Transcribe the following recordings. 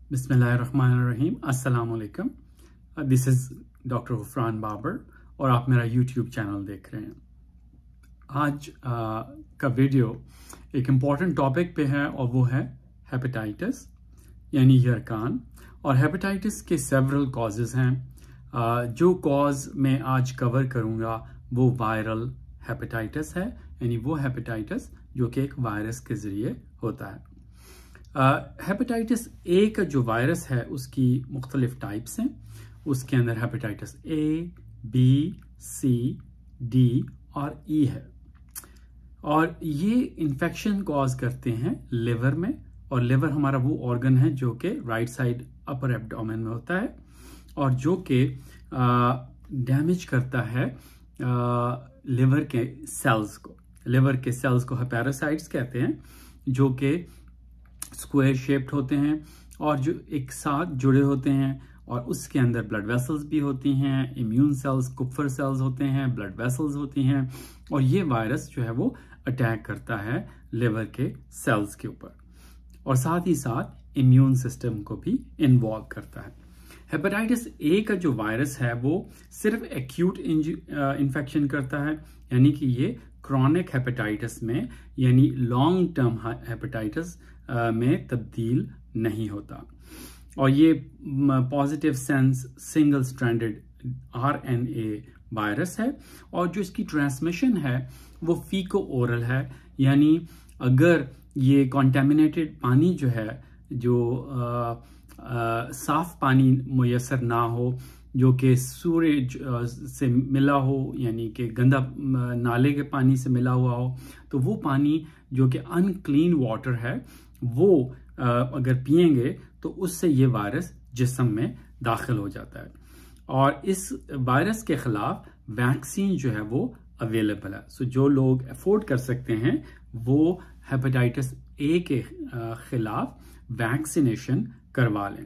बिस्मिल्लाहिर्रहमानिर्रहीम, अस्सलाम वालेकुम। This is doctor Gufran Babar और आप मेरा यूट्यूब चैनल देख रहे हैं। आज का वीडियो एक इम्पॉर्टेंट टॉपिक पे है और वो है हेपेटाइटिस यानी यरकान। और हेपेटाइटिस के सेवरल कॉजेज़ हैं। जो कॉज मैं आज कवर करूँगा वो वायरल हेपेटाइटिस है, यानी वो हेपेटाइटिस जो कि एक वायरस के ज़रिए होता है। हेपेटाइटिस ए का जो वायरस है उसकी मुख्तलिफ टाइप्स हैं। उसके अंदर hepatitis A, B, C, D और ई है। और ये इन्फेक्शन कॉज करते हैं लिवर में, और लिवर हमारा वो ऑर्गन है जो कि राइट साइड अपर एब्डोमेन में होता है और जो कि डैमेज करता है लिवर के सेल्स को। लिवर के सेल्स को हेपेरोसाइट्स कहते हैं, जो कि स्क्वायर शेप्ड होते हैं और जो एक साथ जुड़े होते हैं, और उसके अंदर ब्लड वेसल्स भी होती हैं, इम्यून सेल्स, कुप्फर सेल्स होते हैं, ब्लड वेसल्स होती हैं, और ये वायरस जो है वो अटैक करता है लिवर के सेल्स के ऊपर और साथ ही साथ इम्यून सिस्टम को भी इन्वॉल्व करता है। हेपेटाइटिस ए का जो वायरस है वो सिर्फ एक्यूट इन्फेक्शन करता है, यानी कि ये क्रॉनिक हेपेटाइटिस में यानी लॉन्ग टर्म हेपेटाइटिस में तब्दील नहीं होता। और ये positive sense single stranded RNA virus है, और जो इसकी ट्रांसमिशन है वो फीको ओरल है, यानी अगर ये कॉन्टेमिनेटेड पानी जो है, जो साफ पानी मुयसर ना हो, जो कि सूरज से मिला हो, यानी कि गंदा नाले के पानी से मिला हुआ हो, तो वो पानी जो कि अनक्लीन वाटर है वो अगर पिएंगे तो उससे ये वायरस जिस्म में दाखिल हो जाता है। और इस वायरस के खिलाफ वैक्सीन जो है वो अवेलेबल है। सो जो लोग अफोर्ड कर सकते हैं वो हेपेटाइटिस ए के खिलाफ वैक्सीनेशन करवा लें।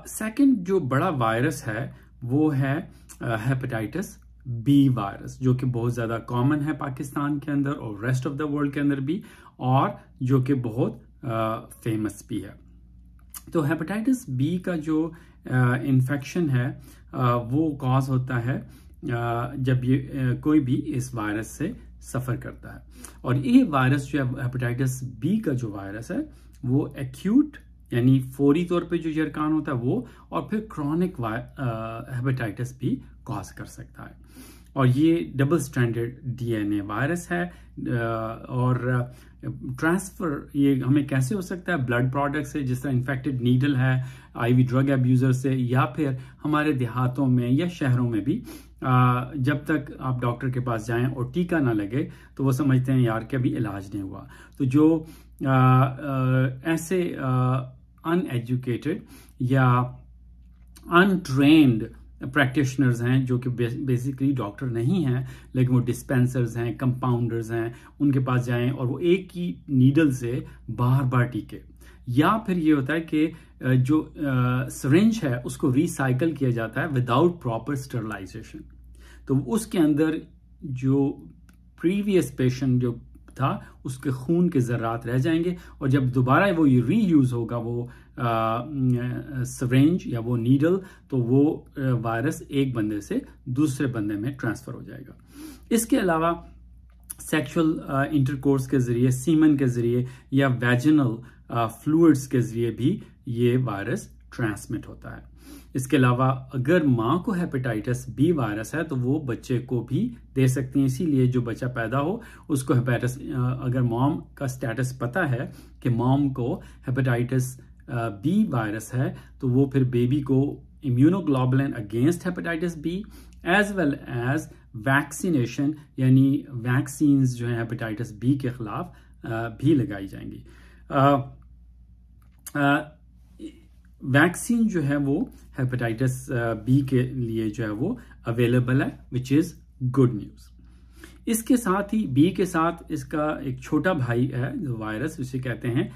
सेकंड जो बड़ा वायरस है वो है हेपेटाइटिस बी वायरस, जो कि बहुत ज़्यादा कॉमन है पाकिस्तान के अंदर और रेस्ट ऑफ द वर्ल्ड के अंदर भी, और जो कि बहुत फेमस भी है। तो हेपेटाइटिस बी का जो इन्फेक्शन है वो कॉज होता है जब ये कोई भी इस वायरस से सफ़र करता है। और ये वायरस जो है हेपेटाइटिस बी का जो वायरस है वो एक्यूट यानी फौरी तौर पे जो यरकान होता है वो, और फिर क्रॉनिक हेपेटाइटिस भी कॉज कर सकता है। और ये डबल स्ट्रैंडेड DNA वायरस है, और ट्रांसफर ये हमें कैसे हो सकता है? ब्लड प्रोडक्ट से, जिस तरह इन्फेक्टेड नीडल है IV ड्रग एब्यूजर से, या फिर हमारे देहातों में या शहरों में भी जब तक आप डॉक्टर के पास जाएं और टीका ना लगे तो वो समझते हैं यार कि अभी इलाज नहीं हुआ। तो जो ऐसे अनएजुकेटेड या अनट्रेन्ड प्रैक्टिशनर्स हैं जो कि बेसिकली डॉक्टर नहीं हैं लेकिन वो डिस्पेंसर्स हैं, कंपाउंडर्स हैं, उनके पास जाएं और वो एक ही नीडल से बार बार टीके। या फिर ये होता है कि जो सिरिंज है उसको रिसाइकल किया जाता है विदाउट प्रॉपर स्टरलाइजेशन, तो उसके अंदर जो प्रीवियस पेशेंट जो था उसके खून के ज़र्रात रह जाएंगे, और जब दोबारा वो रीयूज होगा वो सिरिंज या वो नीडल, तो वो वायरस एक बंदे से दूसरे बंदे में ट्रांसफर हो जाएगा। इसके अलावा सेक्सुअल इंटरकोर्स के जरिए, सीमन के जरिए या वैजिनल फ्लूइड्स के जरिए भी ये वायरस ट्रांसमिट होता है। इसके अलावा अगर माँ को हेपेटाइटिस बी वायरस है तो वो बच्चे को भी दे सकती हैं। इसीलिए जो बच्चा पैदा हो उसको हेपेटाइटिस, अगर मॉम का स्टेटस पता है कि मॉम को हेपेटाइटिस बी वायरस है, तो वो फिर बेबी को immunoglobulin against hepatitis B as well as vaccination यानी वैक्सीन्स जो है हेपेटाइटिस बी के खिलाफ भी लगाई जाएंगी। वैक्सीन जो है वो हेपेटाइटिस बी के लिए जो है वो अवेलेबल है, विच इज़ गुड न्यूज़। इसके साथ ही बी के साथ इसका एक छोटा भाई है जो वायरस, उसे कहते हैं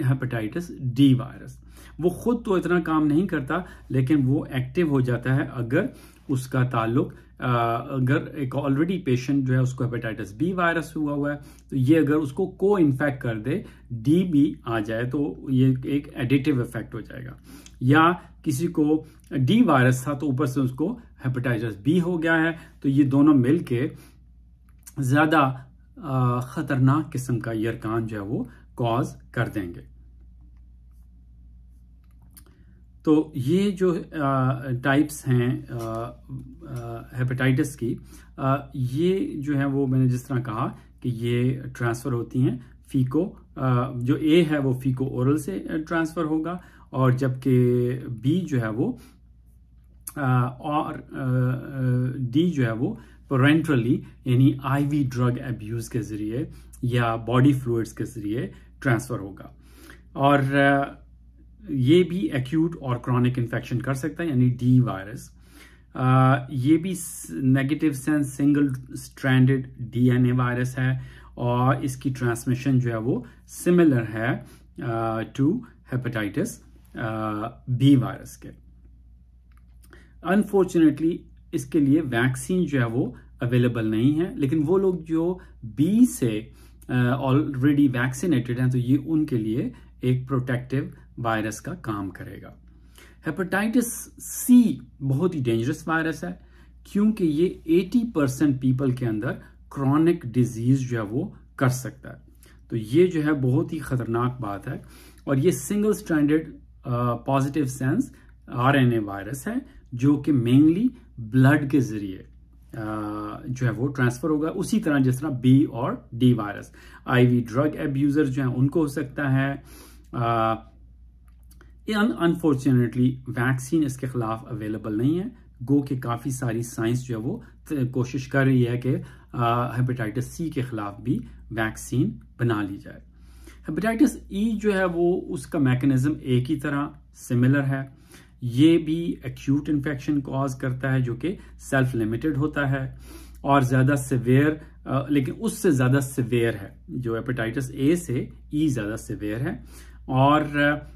हेपेटाइटिस डी वायरस। वो खुद तो इतना काम नहीं करता, लेकिन वो एक्टिव हो जाता है अगर उसका ताल्लुक अगर एक ऑलरेडी पेशेंट जो है उसको हेपेटाइटिस बी वायरस हुआ है, तो ये अगर उसको को इन्फेक्ट कर दे, डी बी आ जाए, तो ये एक एडिटिव इफेक्ट हो जाएगा। या किसी को डी वायरस था तो ऊपर से उसको हेपेटाइटिस बी हो गया है, तो ये दोनों मिलके ज्यादा खतरनाक किस्म का यरकान जो है वो कॉज कर देंगे। तो ये जो टाइप्स हैं हेपेटाइटिस की, ये जो है वो मैंने जिस तरह कहा कि ये ट्रांसफ़र होती हैं फीको, जो ए है वो फीको ओरल से ट्रांसफ़र होगा, और जबकि बी जो है वो और डी जो है वो पेरेंटरली यानी आईवी ड्रग अब्यूज़ के ज़रिए या बॉडी फ्लूइड्स के ज़रिए ट्रांसफ़र होगा। और ये भी एक्यूट और क्रॉनिक इन्फेक्शन कर सकता है, यानी डी वायरस। ये भी negative sense single stranded DNA virus है, और इसकी ट्रांसमिशन जो है वो सिमिलर है टू हेपेटाइटिस बी वायरस के। अनफॉर्चुनेटली इसके लिए वैक्सीन जो है वो अवेलेबल नहीं है, लेकिन वो लोग जो बी से ऑलरेडी वैक्सीनेटेड हैं, तो ये उनके लिए एक प्रोटेक्टिव वायरस का काम करेगा। हेपेटाइटिस सी बहुत ही डेंजरस वायरस है, क्योंकि ये 80% पीपल के अंदर क्रॉनिक डिजीज जो है वो कर सकता है। तो ये जो है बहुत ही खतरनाक बात है, और ये single stranded positive sense RNA virus है, जो कि मेनली ब्लड के जरिए जो है वो ट्रांसफर होगा, उसी तरह जिस तरह बी और D virus. IV drug abuser जो है उनको हो सकता है। अनफॉर्चुनेटली वैक्सीन इसके खिलाफ अवेलेबल नहीं है, गो कि काफ़ी सारी साइंस जो है वो कोशिश कर रही है कि हेपेटाइटिस सी के खिलाफ भी वैक्सीन बना ली जाए। हेपेटाइटिस ई जो है वो उसका मैकेनिज्म एक ही तरह सिमिलर है, ये भी एक्यूट इन्फेक्शन कॉज करता है, जो कि सेल्फ लिमिटेड होता है और ज़्यादा सिवियर, लेकिन उससे ज़्यादा सिवियर है। जो हेपेटाइटिस ए से ई ज़्यादा सिवियर है, और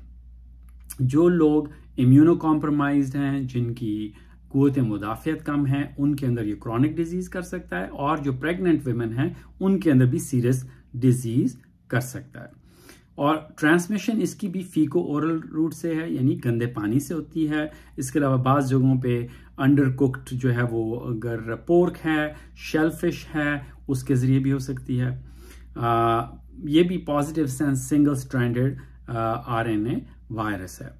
जो लोग इम्यूनो कॉम्प्रोमाइज्ड हैं, जिनकी कुव्वत मुदाफ़ियत कम है, उनके अंदर ये क्रॉनिक डिजीज कर सकता है, और जो प्रेग्नेंट विमेन हैं उनके अंदर भी सीरियस डिजीज कर सकता है। और ट्रांसमिशन इसकी भी फीको ओरल रूट से है, यानी गंदे पानी से होती है। इसके अलावा बाज़ जगहों पे अंडर कुक्ड जो है वो अगर पोर्क है, शेलफिश है, उसके ज़रिए भी हो सकती है। ये भी positive sense single stranded RNA virus है,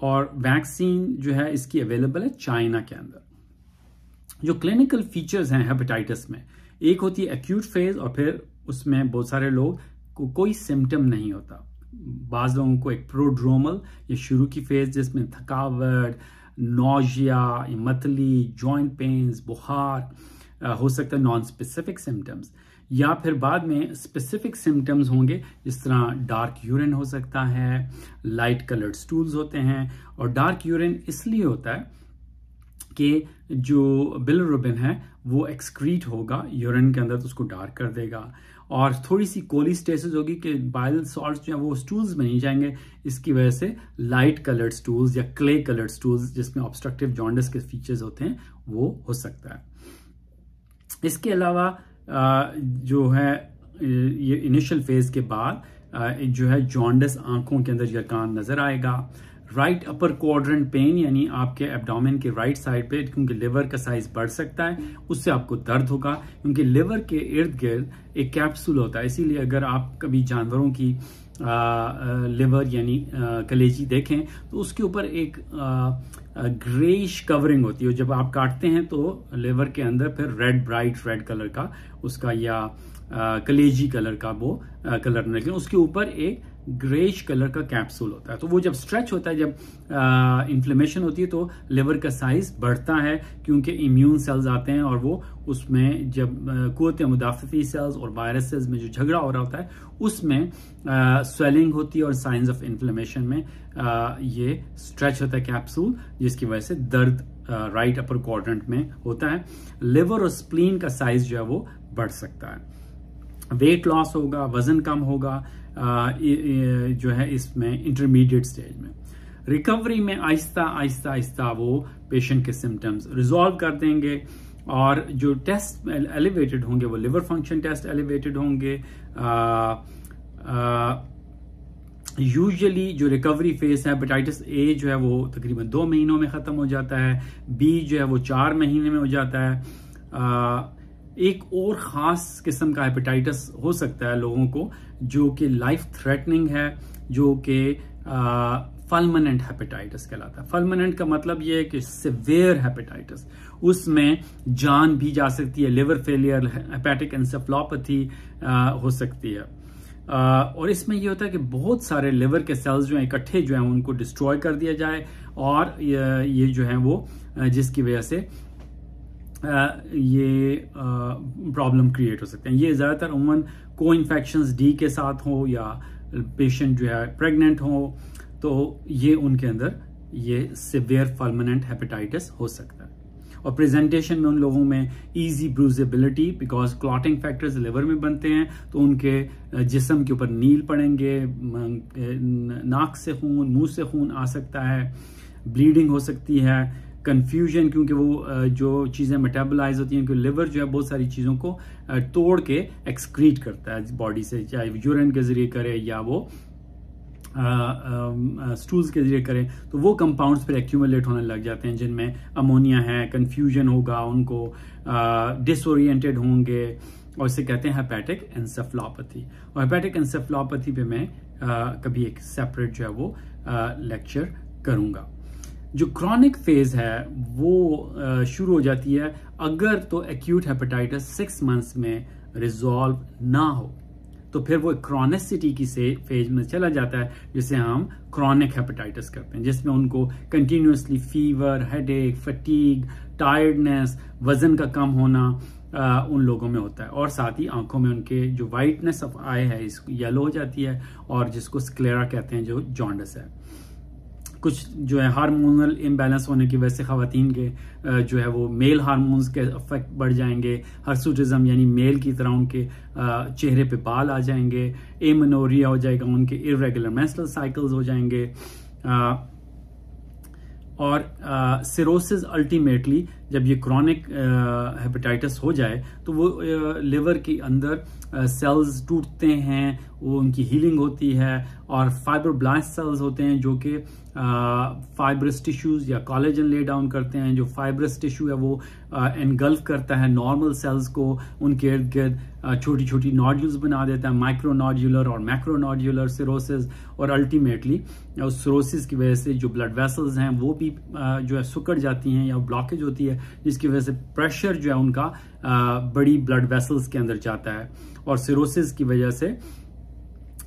और वैक्सीन जो है इसकी अवेलेबल है चाइना के अंदर। जो क्लिनिकल फीचर्स हैं हेपेटाइटिस में, एक होती है एक्यूट फेज, और फिर उसमें बहुत सारे लोग को कोई सिम्टम नहीं होता। बाज़ लोगों को एक प्रोड्रोमल या शुरू की फेज जिसमें थकावट, नौजिया, मतली, जॉइंट पेन्स, बुखार हो सकता है, नॉन स्पेसिफिक सिम्टम्स, या फिर बाद में स्पेसिफिक सिम्टम्स होंगे, जिस तरह डार्क यूरिन हो सकता है, लाइट कलर्ड स्टूल्स होते हैं। और डार्क यूरिन इसलिए होता है कि जो बिलिरुबिन है वो एक्सक्रीट होगा यूरिन के अंदर, तो उसको डार्क कर देगा, और थोड़ी सी कोलिस्टेसिस होगी कि बाइल सॉल्ट्स जो है वो स्टूल्स में नहीं जाएंगे। इसकी वजह से लाइट कलर्ड स्टूल्स या क्ले कलर्ड स्टूल्स, जिसमें ऑब्स्ट्रक्टिव जॉन्डिस के फीचर्स होते हैं, वो हो सकता है। इसके अलावा जो है ये इनिशियल फेज के बाद जो है जॉन्डिस आंखों के अंदर यरकान नजर आएगा। राइट अपर क्वाड्रेंट पेन, यानी आपके एब्डोमेन के राइट साइड पे, क्योंकि लिवर का साइज बढ़ सकता है, उससे आपको दर्द होगा, क्योंकि लिवर के इर्द गिर्द एक कैप्सूल होता है। इसीलिए अगर आप कभी जानवरों की लिवर यानी कलेजी देखें, तो उसके ऊपर एक ग्रेइश कवरिंग होती है। जब आप काटते हैं तो लिवर के अंदर फिर रेड, ब्राइट रेड कलर का उसका, या कलेजी कलर का वो कलर, लेकिन उसके ऊपर एक ग्रेइश कलर का कैप्सूल होता है। तो वो जब स्ट्रेच होता है, जब इन्फ्लेमेशन होती है, तो लिवर का साइज बढ़ता है, क्योंकि इम्यून सेल्स आते हैं, और वो उसमें जब कुव्वत मुदाफ़ती सेल्स और वायरस सेल्स में जो झगड़ा हो रहा होता है, उसमें स्वेलिंग होती है, और साइंस ऑफ इन्फ्लेमेशन में ये स्ट्रेच होता है कैप्सूल, जिसकी वजह से दर्द राइट अपर क्वाड्रेंट में होता है। लिवर और स्प्लीन का साइज जो है वो बढ़ सकता है। वेट लॉस होगा, वजन कम होगा जो है इसमें इंटरमीडिएट स्टेज में। रिकवरी में आहिस्ता आहिस्ता आहिस्ता वो पेशेंट के सिम्टम्स रिजॉल्व कर देंगे और जो टेस्ट एलिवेटेड होंगे वो लिवर फंक्शन टेस्ट एलिवेटेड होंगे। यूजुअली जो रिकवरी फेज है हेपेटाइटिस ए जो है वो तकरीबन 2 महीनों में ख़त्म हो जाता है, बी जो है वो 4 महीने में हो जाता है। एक और ख़ास किस्म का हेपेटाइटिस हो सकता है लोगों को जो कि लाइफ थ्रेटनिंग है, जो कि फल्मिनेंट हेपेटाइटिस कहलाता है। फल्मिनेंट का मतलब ये है कि सिवियर हेपेटाइटिस, उसमें जान भी जा सकती है, लिवर फेलियर, हेपेटिक एन्सेफेलोपैथी हो सकती है। और इसमें ये होता है कि बहुत सारे लिवर के सेल्स जो हैं इकट्ठे जो हैं उनको डिस्ट्रॉय कर दिया जाए और ये जो है वो जिसकी वजह से ये प्रॉब्लम क्रिएट हो सकते हैं। ये ज़्यादातर उमूमन को इन्फेक्शंस डी के साथ हो या पेशेंट जो है प्रेग्नेंट हो तो ये उनके अंदर ये सिवियर फल्मिनेंट हेपेटाइटिस हो सकता है। और प्रेजेंटेशन में उन लोगों में easy bruisability, because clotting factors liver में बनते हैं तो उनके जिस्म के ऊपर नील पड़ेंगे, नाक से खून, मुंह से खून आ सकता है, ब्लीडिंग हो सकती है, कंफ्यूजन क्योंकि वो जो चीज़ें मेटाबोलाइज होती हैं, क्योंकि लिवर जो है बहुत सारी चीज़ों को तोड़ के एक्सक्रीट करता है बॉडी से, चाहे यूरिन के जरिए करे या वो स्टूल्स के जरिए करें, तो वो कंपाउंड्स फिर एक्यूमुलेट होने लग जाते हैं जिनमें अमोनिया है, कंफ्यूजन होगा, उनको डिसओरिएंटेड होंगे और इसे कहते हैं हेपेटिक एन्सेफेलोपैथी। और हेपेटिक एन्सेफेलोपैथी पे मैं कभी एक सेपरेट जो है वो लेक्चर करूंगा। जो क्रॉनिक फेज है वो शुरू हो जाती है अगर तो एक्यूट हेपेटाइटिस 6 मंथ्स में रिजॉल्व ना हो तो फिर वो क्रॉनिसिटी की से फेज में चला जाता है जिसे हम क्रॉनिक हेपेटाइटिस करते हैं, जिसमें उनको continuously fever, headache, fatigue, tiredness, वजन का कम होना उन लोगों में होता है और साथ ही आंखों में उनके जो वाइटनेस ऑफ आई है इसको येलो हो जाती है और जिसको स्क्लेरा कहते हैं, जो जॉन्डिस है। कुछ जो है हार्मोनल इम्बैलेंस होने की वजह से खवातीन के जो है वो मेल हार्मोन्स के इफेक्ट बढ़ जाएंगे, हर्सुटिज्म यानी मेल की तरह उनके चेहरे पे बाल आ जाएंगे, एमेनोरिया हो जाएगा, उनके इरेगुलर मेंस्ट्रुअल साइकिल्स हो जाएंगे और सिरोसिस अल्टीमेटली जब ये क्रॉनिक हेपेटाइटिस हो जाए तो वो लिवर के अंदर सेल्स टूटते हैं, वो उनकी हीलिंग होती है और फाइब्रोब्लास्ट सेल्स होते हैं जो कि फाइब्रस टिश्यूज या कोलेजन ले डाउन करते हैं। जो फाइब्रस टिश्यू है वो एनगल्फ करता है नॉर्मल सेल्स को, उनके इर्द गिर्द छोटी छोटी नॉड्यूल्स बना देता है, माइक्रो नॉड्यूलर और मैक्रो नॉड्यूलर सिरोसिस। और अल्टीमेटली उस सिरोसिस की वजह से जो ब्लड वेसल्स हैं वो भी जो है सिकुड़ जाती हैं या ब्लॉकेज होती है, जिसकी वजह से प्रेशर जो है उनका बड़ी ब्लड वेसल्स के अंदर जाता है और सिरोसिस की वजह से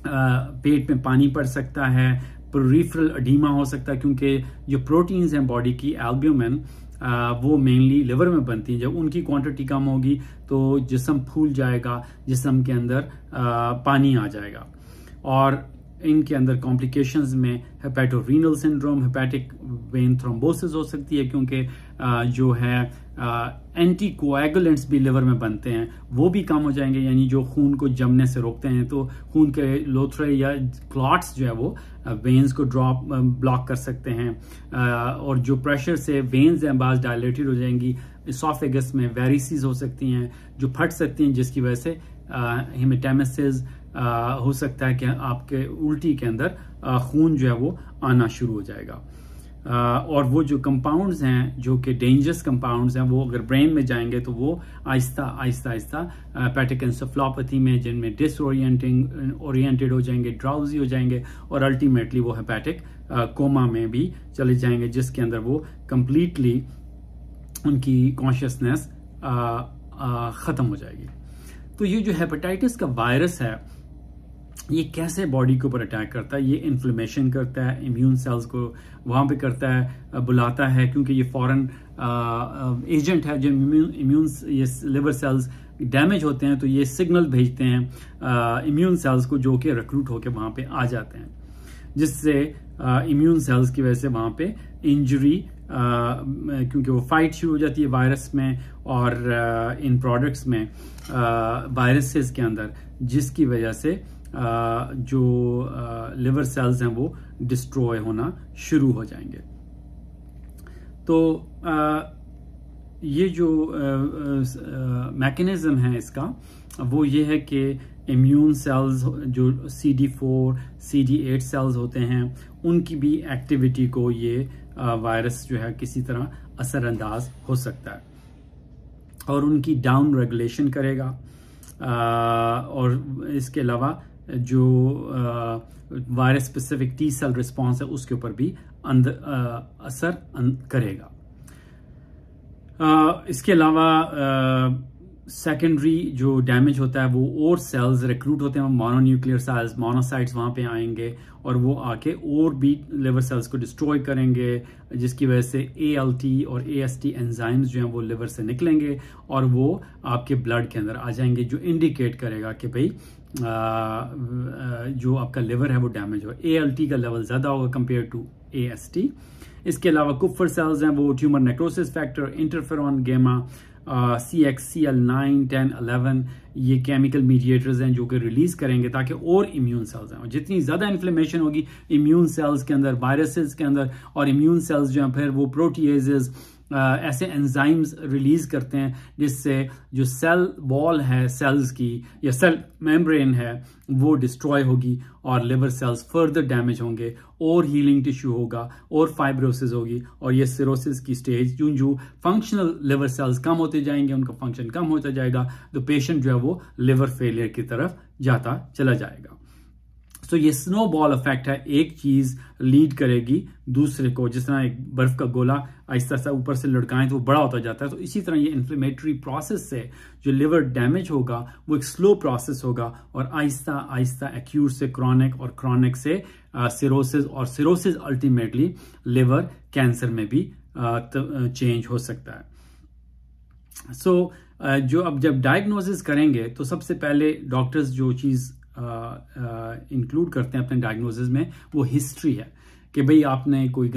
पेट में पानी पड़ सकता है, पेरिफेरल एडीमा हो सकता है क्योंकि जो प्रोटीन्स हैं बॉडी की, एल्ब्यूमिन, वो मेनली लिवर में बनती हैं। जब उनकी क्वांटिटी कम होगी तो जिस्म फूल जाएगा, जिस्म के अंदर पानी आ जाएगा और इनके अंदर कॉम्प्लिकेशंस में हेपेटोरीनल सिंड्रोम, हेपेटिक वेन थ्रोम्बोसिस हो सकती है क्योंकि जो है एंटीकोएगुलेंट्स भी लिवर में बनते हैं, वो भी कम हो जाएंगे, यानी जो खून को जमने से रोकते हैं। तो खून के लोथरे या क्लॉट्स जो है वो वेन्स को ब्लॉक कर सकते हैं और जो प्रेशर से वेन्स हैं बाज डायलेटेड हो जाएंगी, इसोफेगस में वेरिसीज हो सकती हैं जो फट सकती हैं, जिसकी वजह से हेमेटेमेसिस हो सकता है कि आपके उल्टी के अंदर खून जो है वो आना शुरू हो जाएगा। और वो जो कंपाउंड्स हैं जो कि डेंजरस कंपाउंड्स हैं वो अगर ब्रेन में जाएंगे तो वो आहिस्ता आहिस्ता आहिस्ता हेपेटिक एन्सेफेलोपैथी में, जिनमें डिसओरिएंटेड हो जाएंगे, ड्राउजी हो जाएंगे और अल्टीमेटली वो हेपेटिक कोमा में भी चले जाएंगे, जिसके अंदर वो कंप्लीटली उनकी कॉन्शियसनेस ख़त्म हो जाएगी। तो ये जो हेपेटाइटिस का वायरस है ये कैसे बॉडी के ऊपर अटैक करता है? ये इन्फ्लेमेशन करता है, इम्यून सेल्स को वहाँ पे करता है, बुलाता है, क्योंकि ये फॉरेन एजेंट है। जो इम्यून ये लिवर सेल्स डैमेज होते हैं तो ये सिग्नल भेजते हैं इम्यून सेल्स को, जो कि रिक्रूट होकर वहाँ पे आ जाते हैं, जिससे इम्यून सेल्स की वजह से वहाँ पे इंजरी क्योंकि वो फाइट शुरू हो जाती है वायरस में और इन प्रोडक्ट्स में वायरसेस के अंदर, जिसकी वजह से जो लिवर सेल्स हैं वो डिस्ट्रॉय होना शुरू हो जाएंगे। तो ये जो मैकेनिज्म है इसका वो ये है कि इम्यून सेल्स जो CD4, CD8 सेल्स होते हैं उनकी भी एक्टिविटी को ये वायरस जो है किसी तरह असरअंदाज हो सकता है और उनकी डाउन रेगुलेशन करेगा। और इसके अलावा जो virus specific T cell response है उसके ऊपर भी असर करेगा। इसके अलावा सेकेंडरी जो डैमेज होता है वो और सेल्स रिक्रूट होते हैं, मोनोन्यूक्लियर सेल्स, मोनोसाइट्स वहां पे आएंगे और वो आके और भी लिवर सेल्स को डिस्ट्रॉय करेंगे, जिसकी वजह से ALT और AST एंजाइम्स जो हैं वो लिवर से निकलेंगे और वो आपके ब्लड के अंदर आ जाएंगे, जो इंडिकेट करेगा कि भाई जो आपका लिवर है वो डैमेज हो। ALT का लेवल ज्यादा होगा कंपेयर टू AST। इसके अलावा कुफर सेल्स हैं वो tumour necrosis factor, interferon gamma, CXCL9, 10, 11 ये केमिकल मीडिएटर्स हैं जो कि रिलीज करेंगे ताकि और इम्यून सेल्स हैं। और जितनी ज्यादा इन्फ्लेमेशन होगी इम्यून सेल्स के अंदर, वायरसेस के अंदर, और इम्यून सेल्स जो हैं फिर वो प्रोटीएजेस ऐसे एंजाइम्स रिलीज करते हैं जिससे जो सेल वॉल है सेल्स की या सेल मेम्ब्रेन है वो डिस्ट्रॉय होगी और लिवर सेल्स फर्दर डैमेज होंगे और हीलिंग टिश्यू होगा और फाइब्रोसिस होगी और ये सिरोसिस की स्टेज जो फंक्शनल लिवर सेल्स कम होते जाएंगे, उनका फंक्शन कम होता जाएगा, तो पेशेंट जो है वो लिवर फेलियर की तरफ जाता चला जाएगा। तो ये स्नोबॉल इफेक्ट है, एक चीज लीड करेगी दूसरे को। जिस तरह एक बर्फ का गोला आहिस्ता आहिस्ता ऊपर से लुढ़काएं तो वो बड़ा होता जाता है, तो इसी तरह ये इन्फ्लेमेटरी प्रोसेस से जो लिवर डैमेज होगा वो एक स्लो प्रोसेस होगा और आहिस्ता आहिस्ता एक्यूट से क्रॉनिक और क्रॉनिक से सिरोसिस और सिरोसिस अल्टीमेटली लिवर कैंसर में भी चेंज हो सकता है। सो जो अब जब डायग्नोसिस करेंगे तो सबसे पहले डॉक्टर्स जो चीज इंक्लूड करते हैं अपने डायग्नोसिस में वो हिस्ट्री है कि भाई आपने कोई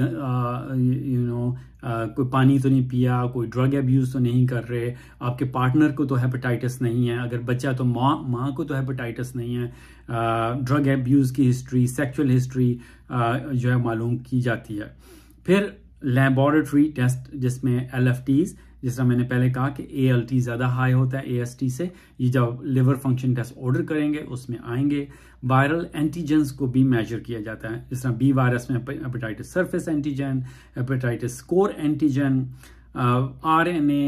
कोई पानी तो नहीं पिया, कोई ड्रग अब्यूज तो नहीं कर रहे, आपके पार्टनर को तो हेपेटाइटिस नहीं है, अगर बच्चा तो माँ को तो हेपेटाइटिस नहीं है, ड्रग अब्यूज की हिस्ट्री, सेक्सुअल हिस्ट्री जो है मालूम की जाती है। फिर लेबोरेटरी टेस्ट जिसमें LFTs, जिस तरह मैंने पहले कहा कि ALT ज्यादा हाई होता है AST से, ये जब लिवर फंक्शन टेस्ट ऑर्डर करेंगे उसमें आएंगे। वायरल एंटीजेंस को भी मेजर किया जाता है, जिस तरह B वायरस में hepatitis surface antigen, hepatitis core antigen, RNA,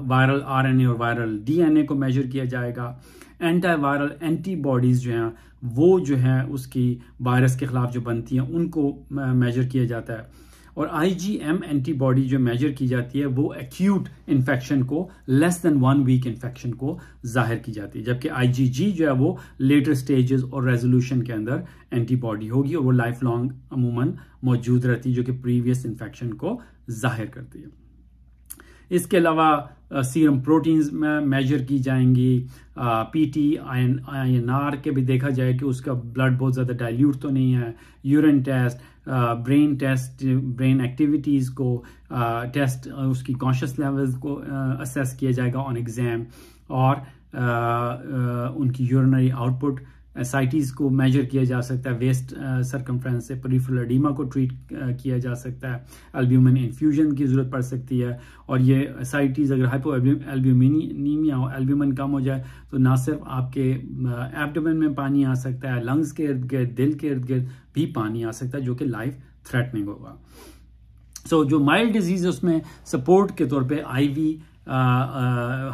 viral RNA और वायरल DNA को मेजर किया जाएगा। एंटीवायरल एंटीबॉडीज जो हैं वो जो है उसकी वायरस के खिलाफ जो बनती हैं उनको मेजर किया जाता है। और IgM एंटीबॉडी जो मेजर की जाती है वो एक्यूट इन्फेक्शन को, लेस देन 1 वीक इन्फेक्शन को जाहिर की जाती है, जबकि IgG जो है वो लेटर स्टेजेस और रेजोल्यूशन के अंदर एंटीबॉडी होगी और वो लाइफ लॉन्ग अमूमन मौजूद रहती है, जो कि प्रीवियस इन्फेक्शन को जाहिर करती है। इसके अलावा सीरम प्रोटीन्स में मेजर की जाएंगी, PT, INR के भी देखा जाए कि उसका ब्लड बहुत ज़्यादा डाइल्यूट तो नहीं है, urine test, brain test, brain activities को टेस्ट, उसकी कॉन्शियस लेवल्स को असेस किया जाएगा ऑन एग्जाम, और उनकी यूरिनरी आउटपुट एसाइटीज को मेजर किया जा सकता है, वेस्ट सरकमफ्रेंस से पेरिफेरल एडीमा को ट्रीट किया जा सकता है, एल्ब्यूमिन इन्फ्यूजन की जरूरत पड़ सकती है। और ये एसाइटीज अगर हाइपो एल्ब्यूमिनीमिया हो, एल्ब्यूमिन कम हो जाए तो ना सिर्फ आपके एब्डोमेन में पानी आ सकता है, लंग्स के इर्द गिर्द, दिल के इर्द गिर्द भी पानी आ सकता है, जो कि लाइफ थ्रेटनिंग होगा। सो जो माइल्ड डिजीज है उसमें सपोर्ट के तौर पे IV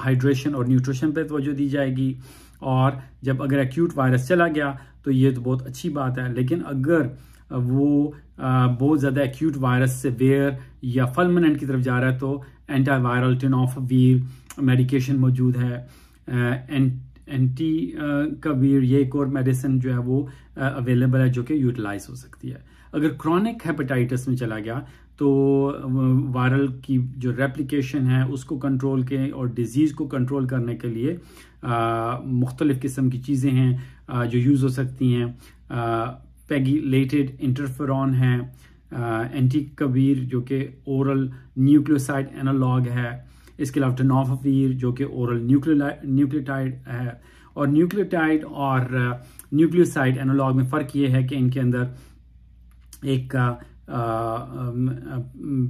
हाइड्रेशन और न्यूट्रिशन पे तवज्जो दी जाएगी। और जब अगर एक्यूट वायरस चला गया तो ये तो बहुत अच्छी बात है, लेकिन अगर वो बहुत ज़्यादा एक्यूट वायरस से वेयर या फल्मिनेंट की तरफ जा रहा है तो एंटीवायरल टेनोफविर मेडिकेशन मौजूद है। एंटीकवीर ये एक और मेडिसिन जो है वो अवेलेबल है जो कि यूटिलाइज हो सकती है। अगर क्रॉनिक हेपेटाइटिस में चला गया तो वायरल की जो रेप्लिकेशन है उसको कंट्रोल के और डिजीज को कंट्रोल करने के लिए मुख्तलिफ किस्म की चीज़ें हैं जो यूज़ हो सकती हैं। पेगिलेटेड इंटरफेरॉन है, एंटिकवीर जो कि ओरल न्यूक्लियोसाइड एनालॉग है, इसके अलावा टेनोफावीर जो कि ओरल न्यूक्लियोटाइड है। और न्यूक्लियोटाइड और न्यूक्लियोसाइड एनालॉग में फ़र्क ये है कि इनके अंदर एक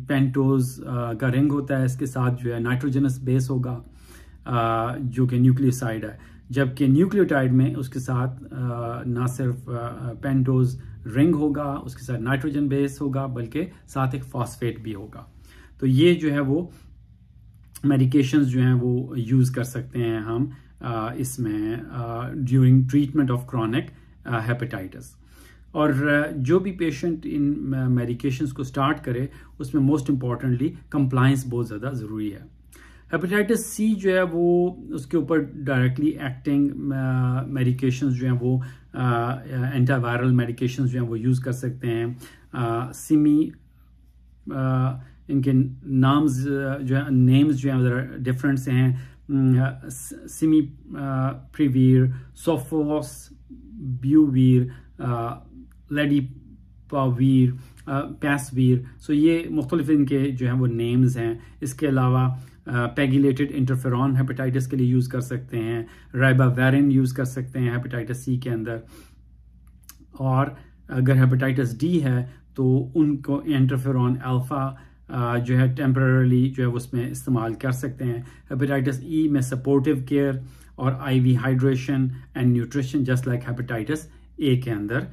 पेंटोज का रिंग होता है, इसके साथ जो है नाइट्रोजनस बेस होगा जो कि न्यूक्लियोसाइड है, जबकि न्यूक्लियोटाइड में उसके साथ ना सिर्फ पेंटोज रिंग होगा, उसके साथ नाइट्रोजन बेस होगा, बल्कि साथ एक फॉस्फेट भी होगा। तो ये जो है वो मेडिकेशंस जो हैं वो यूज़ कर सकते हैं हम इसमें during treatment of chronic hepatitis. और जो भी पेशेंट इन मेडिकेशंस को स्टार्ट करे उसमें मोस्ट इम्पॉर्टेंटली कंप्लायंस बहुत ज़्यादा ज़रूरी है। हेपेटाइटिस सी जो है वो उसके ऊपर डायरेक्टली एक्टिंग मेडिकेशंस जो हैं वो एंटीवायरल मेडिकेशंस जो हैं वो यूज़ कर सकते हैं। सिमी इनके नाम्स जो है नेम्स जो हैं डिफरेंट से हैं। सिमी प्रीवीर, सोफोस ब्यूवीर, लेडीपावीर, पैसवीर। सो ये मुख्तलिफ इनके जो हैं वो नेम्स हैं। इसके अलावा पेगिलेटेड इंटरफेरॉन हेपेटाइटिस के लिए यूज़ कर सकते हैं, राइबावेरिन यूज़ कर सकते हैं हेपेटाइटिस सी के अंदर। और अगर हेपेटाइटिस डी है तो उनको इंटरफेरॉन अल्फा जो है टेम्पररी जो है उसमें इस्तेमाल कर सकते हैं। हेपेटाइटिस ई में सपोर्टिव केयर और IV hydration and nutrition just like hepatitis A के अंदर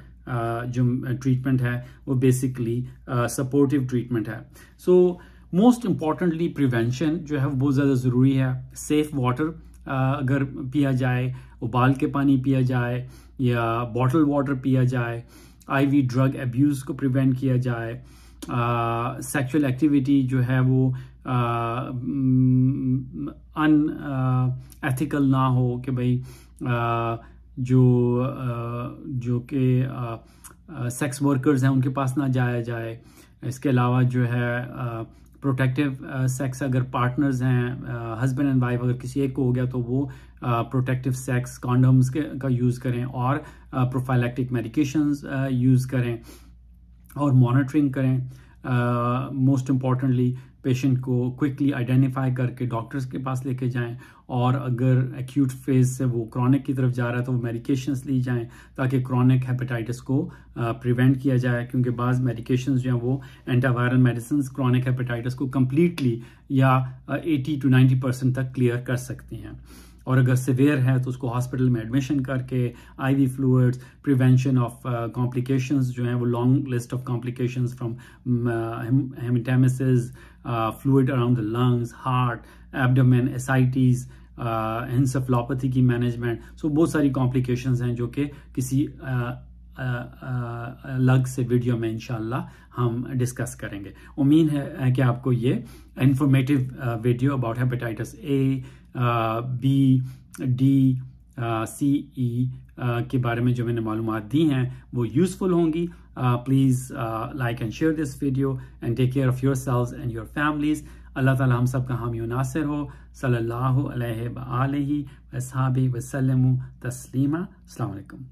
जो ट्रीटमेंट है वो बेसिकली सपोर्टिव ट्रीटमेंट है। सो मोस्ट इम्पॉर्टेंटली प्रिवेंशन जो है वो बहुत ज़्यादा ज़रूरी है। सेफ वाटर अगर पिया जाए, उबाल के पानी पिया जाए या बॉटल वाटर पिया जाए, आईवी ड्रग अब्यूज़ को प्रिवेंट किया जाए, सेक्सुअल एक्टिविटी जो है वो एथिकल ना हो कि भाई जो कि सेक्स वर्कर्स हैं उनके पास ना जाया जाए। इसके अलावा जो है प्रोटेक्टिव सेक्स, अगर पार्टनर्स हैं हस्बैंड एंड वाइफ, अगर किसी एक को हो गया तो वो प्रोटेक्टिव सेक्स कॉन्डम्स का यूज़ करें और प्रोफाइलैक्टिक मेडिकेशंस यूज़ करें और मॉनिटरिंग करें। मोस्ट इम्पॉर्टेंटली पेशेंट को क्विकली आइडेंटिफाई करके डॉक्टर्स के पास लेके जाएं, और अगर एक्यूट फेज से वो क्रॉनिक की तरफ जा रहा है तो वो मेडिकेशंस ली जाएं ताकि क्रॉनिक हेपेटाइटिस को प्रिवेंट किया जाए, क्योंकि बाज़ मेडिकेशंस जो हैं वो एंटीवायरल मेडिसिन क्रॉनिक हेपेटाइटिस को कम्प्लीटली या 80 to 90% तक क्लियर कर सकती हैं। और अगर सिवियर है तो उसको हॉस्पिटल में एडमिशन करके IV fluids, prevention of complications जो हैं वो long list of complications from haematemesis, fluid around the lungs, heart, abdomen, ascites, encephalopathy की मैनेजमेंट। सो बहुत सारी कॉम्प्लिकेशंस हैं जो कि किसी अलग से वीडियो में इंशाल्लाह हम डिस्कस करेंगे। उम्मीद है कि आपको ये informative video about hepatitis A, B, D, C, E के बारे में जो मैंने मालूमात दी हैं वो यूज़फुल होंगी। Please like and share this video and take care of yourselves and your families. Allah ताला हम सब का हामी व नासिर हो। सल्लल्लाहु अलैहि व आलिहि व अस्हाबिहि व सल्लमु तस्लीमा। अस्सलामु अलैकुम।